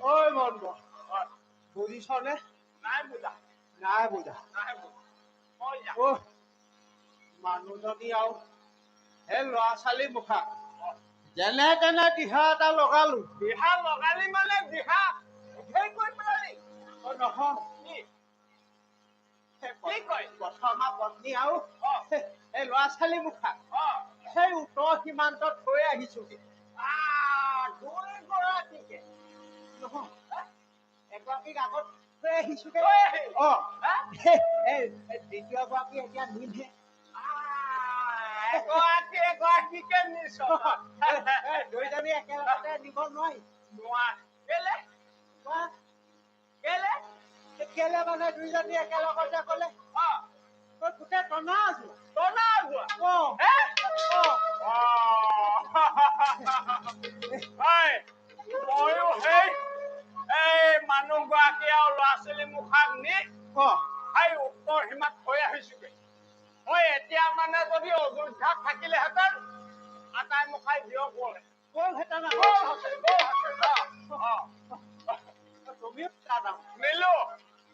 ঐ মন বুজিছনে? নাই বুজা নাই বুজা। ঐ মানুহজনী আৰু সেই ল'ৰা ছোৱালী মুখা যেনে তেনে দিহা এটা লগালো। দিহা লগালি মানে দিহা সেই কৈ পেলালি নহয় কি কয় প্ৰথমা পত্নী আৰু এই ল'ৰা ছোৱালী মুখা সেই উত্তৰ সীমান্তত থৈ আহিছোগে। দুইগৰাকীকে নহয় এগৰাকীক আগত থৈ আহিছোগে। দ্বিতীয়গৰাকী এতিয়া নিমহে। এগৰাকীকে নিছ দুইজনী একেলগতে নিব নোৱাৰি। কেলে কেলে কেলে মানে দুইজনী একেলগতে গ'লে গোটেই টনা আছো ময়ো সেই এই মানুহ গৰাকী আৰু ল'ৰা ছোৱালী মুখাক নি সেই উত্তৰ সীমাত থৈ আহিছোগে। মই এতিয়া মানে যদি অযোধ্যাত থাকিলেহেঁতেন আটাই মুখাই দিয়ক গ'লে তুমিও নিলো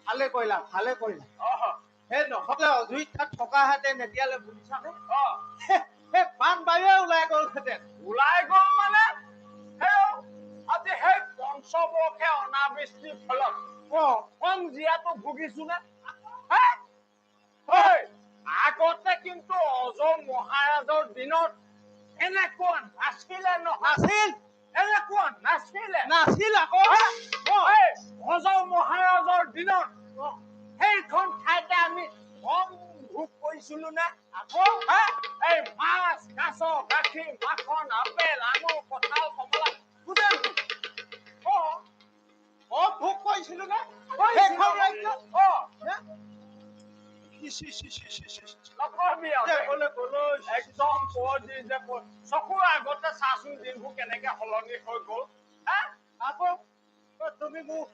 ভালে কৰিলা ভালে কৰিলা। সেই নহলে অযোধ্যাত থকাহেঁতেন এতিয়ালৈ বুজিছানে সেই বানবাৰীয়ে ওলাই গ'লহেঁতেন। ওলাই গ'ল মানে আজি সেই পঞ্চবৰ্ষে অনাবৃষ্টিৰ ফলত কম জীয়াটো ভুগিছো নে? আগতে কিন্তু অজয় মহাৰাজৰ দিনত এনেকুৱা নাছিলে নাছিল এনেকুৱা নাছিল আকৌ অজয় মহাৰাজৰ দিনত সেইখন ঠাইতে আমি কম ভোগ কৰিছিলো নে? আকৌ এই মাছ কাছ গাখীৰ মাখন আপেল আঙুৰ কঁঠাল কমলা গোটেই ভোগ কৰিছিলো নে? একদম চকুৰ আগতে চাচোন দিনবোৰ কেনেকে সলনি হৈ গ'ল। আকৌ তুমি মোক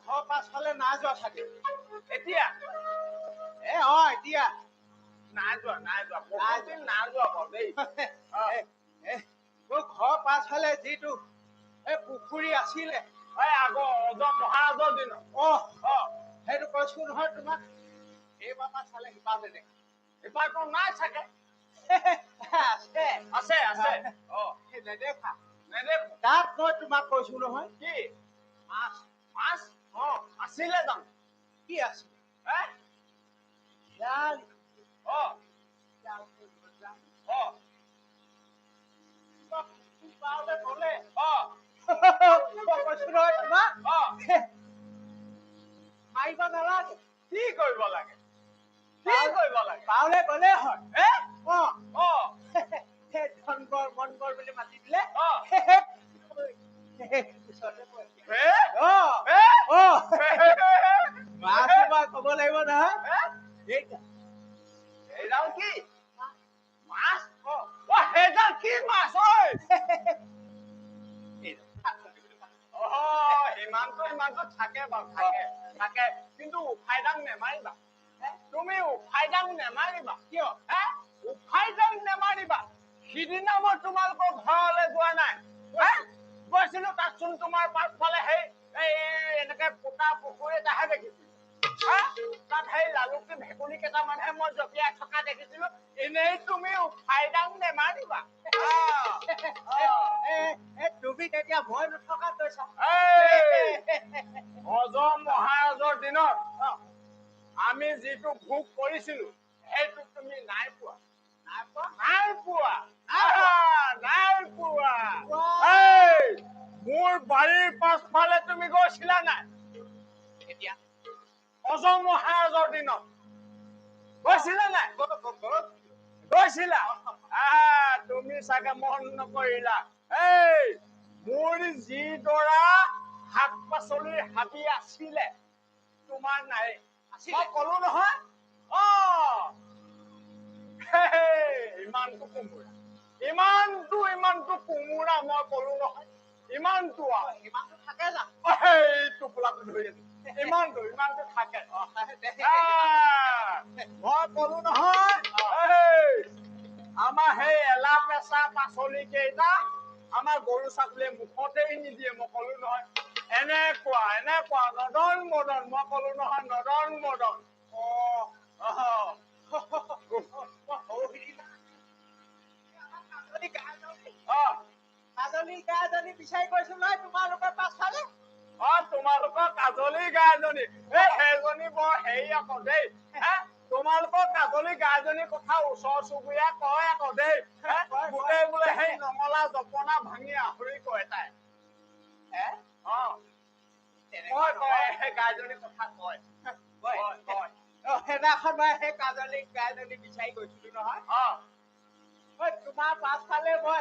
ঘৰ পাছফালে নাই যোৱা চাগে এতিয়া এতিয়া নাই যোৱা বহুত দিন নাই যোৱা বাৰু দেই। ঘৰ পাছফালে যিটো এই পুখুৰী আছিলে আগৰ অজয় মহাৰাজৰ দিনত সেইটো কৈছো নহয় তোমাক। এইবাৰ পৰা চালে সিপাতে দেখা সিপাৰটো নাই চাগে আছে নেদেখা তাত মই তোমাক কৈছো নহয়। কি মাছ আছিলে জানো? কি আছিলে মাৰিব নালাগে। কি কৰিব লাগে পাওলে গলে হয় ধনবৰ মনবৰ বুলি মাতি দিলে মাছ এবাৰ কব লাগিব নহয়। এইডাল কি মাছ? সেইডাল কি মাছ? ইমানটো থাকে বাৰু থাকে কিন্তু উফাইডাল নেমাৰিবা। তুমি উফাইডাল নেমাৰিবা। কিয় উফাইডাল নেমাৰিবা? সিদিনা মই তোমালোকৰ ঘৰলৈ যোৱা নাই গৈছিলো তাতচোন তোমাৰ পাছফালে সেই এনেকে পোতা পুখুৰী এটাহে দেখিছিলো। তাত সেই লালুকী ভেকুলী কেইটামানহে মই জপিয়াই থকা দেখিছিলো। এনেই তুমি উফাইডাল নেমাৰিবা। তুমি তেতিয়া ভয় নথকা কৈছা। অজয় মহাৰাজৰ দিনত আমি যিটো ভোগ কৰিছিলো সেইটো তুমি নাই পোৱা। মোৰ বাৰীৰ পাছফালে তুমি গৈছিলা নাই? এতিয়া অজয় মহাৰাজৰ দিনত গৈছিলা নাই? গৈছিলা? তুমি চাগে মন নকৰিলা। মোৰ যিডৰা শাক পাচলিৰ হাবি আছিলে তোমাৰ নাই। মই কলো নহয় ইমানটো কোমোৰা মই কলো নহয়। ইমানটো থাকে জানো? টোপোলাটো ধৰি ইমানটো থাকে। মই কলো নহয় আমাৰ সেই এলা পেচা পাচলি কেইটা আমাৰ গৰু ছাগলীয়ে মুখতেই আহি নিদিয়ে মই কলো নহয় এনেকুৱা নদন মদন মই কলো নহয় নদন মদন কাজলী গাজনী বিচাৰি গৈছো নহয় তোমালোকৰ পাছফালে তোমালোকৰ কাজলী গাইজনী সেইজনী বৰ হেৰি আকৌ দেই তোমালোকৰ কাজলী গাইজনীৰ কথা ওচৰ চুবুৰীয়া কয় আকৌ দেই গোটেই বোলে সেই নঙলা জপনা ভাঙি আহৰি কয় তাই সেই গাইজনীৰ কথা কয় সেইদিনাখন মই সেই কাজলী গাইজনী বিচাৰি গৈছিলো নহয় তোমাৰ পাছফালে মই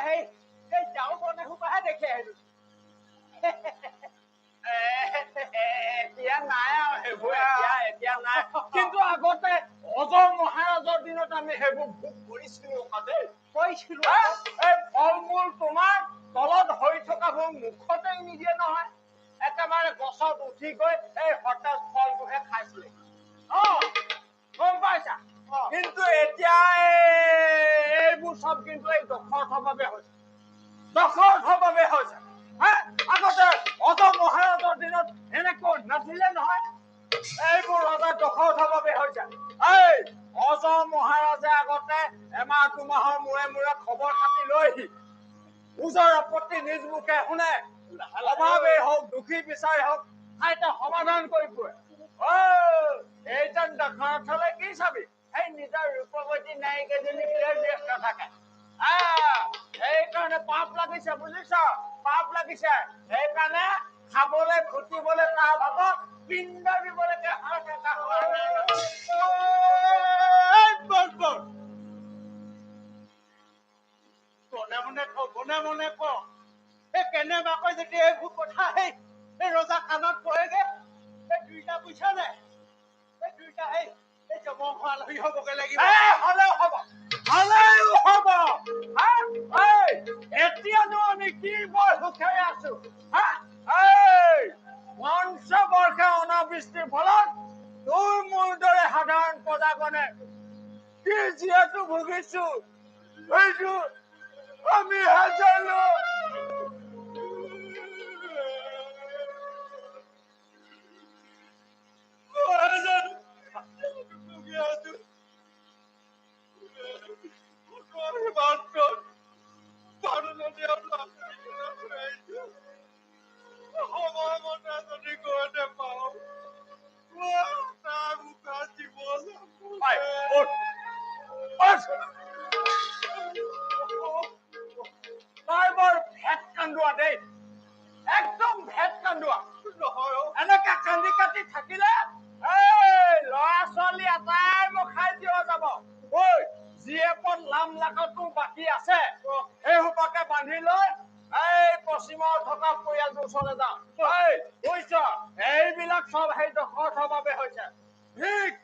সেই যাওঁ বনে সোপাহে দেখি আহিলো এতিয়া নাই আৰু সেইবোৰ এতিয়া নাই কিন্তু আগতে অজয় মহাৰাজৰ দিনত আমি সেইবোৰ ভোগ কৰিছিলো এই ফল মূল তোমাৰ তলত হৈ থকাবোৰ মুখতে নিদিয়ে নহয় একেবাৰে গছত উঠি গৈ এই সতেজ ফলবোৰহে খাইছিলে গম পাইছা কিন্তু এতিয়া এইবোৰ চব কিন্তু এই দখৰ বাবে হৈছে আগতে অজয় মহাৰাজৰ দিনত এনেকৈ নাছিলে নহয় এইবোৰ ৰজাৰ দখৰ বাবে হৈছে এই অজয় মহাৰাজে আগতে এমাহ দুমাহৰ মূৰে মূৰে খবৰ খাতি লৈহি ওজৰ আপত্তি নিজ মুখে শুনে অভাৱেই হওক দুখী বিচাৰে হওক ঠাইতে সমাধান কৰি ফুৰে এইজন দখৰত থলে কি চাবি সেই নিজৰ ৰূপৱতী নায়িক এজনী ব্যস্ত থাকে সেইকাৰণে পাপ লাগিছে বুজিছ পাপ লাগিছে সেইকাৰণে খাবলৈ খুটিবলৈ তাৰ ভাগত পিণ্ড দিবলৈকে মনে মনে ক কেনেবাকৈ যদি এইবোৰ কথা এই ৰজা কাণত পৰেগে এই দুইটা বুইছা নে এই দুইটা জমা হোৱা লৈ হবগে লাগিব হলেও হব এতিয়ানো আমি কি বৰ সুখেৰে আছো মঞ্চ বৰ্ষে অনাবৃষ্টিৰ ফলত তোৰ মোৰ দৰে সাধাৰণ প্ৰজাগণে কি যিহেতু ভুগিছো সেইটো আমি জানো তই বৰ ভেট কান্দোৱা দেই একদম ভেট কান্দোৱা এনেকে কান্দি কাটি থাকিলে ল'ৰা ছোৱালী এটাই মোক খাই দিয়া যাব জীয়েপত লাম লাকতো বাকী আছে সেই সোপাকে বান্ধি লৈ এই পশ্চিমৰ থকা পৰিয়ালটোৰ ওচৰলৈ যাওঁ বুজিছ এইবিলাক চব সেই দখৰ বাবে হৈছে ঠিক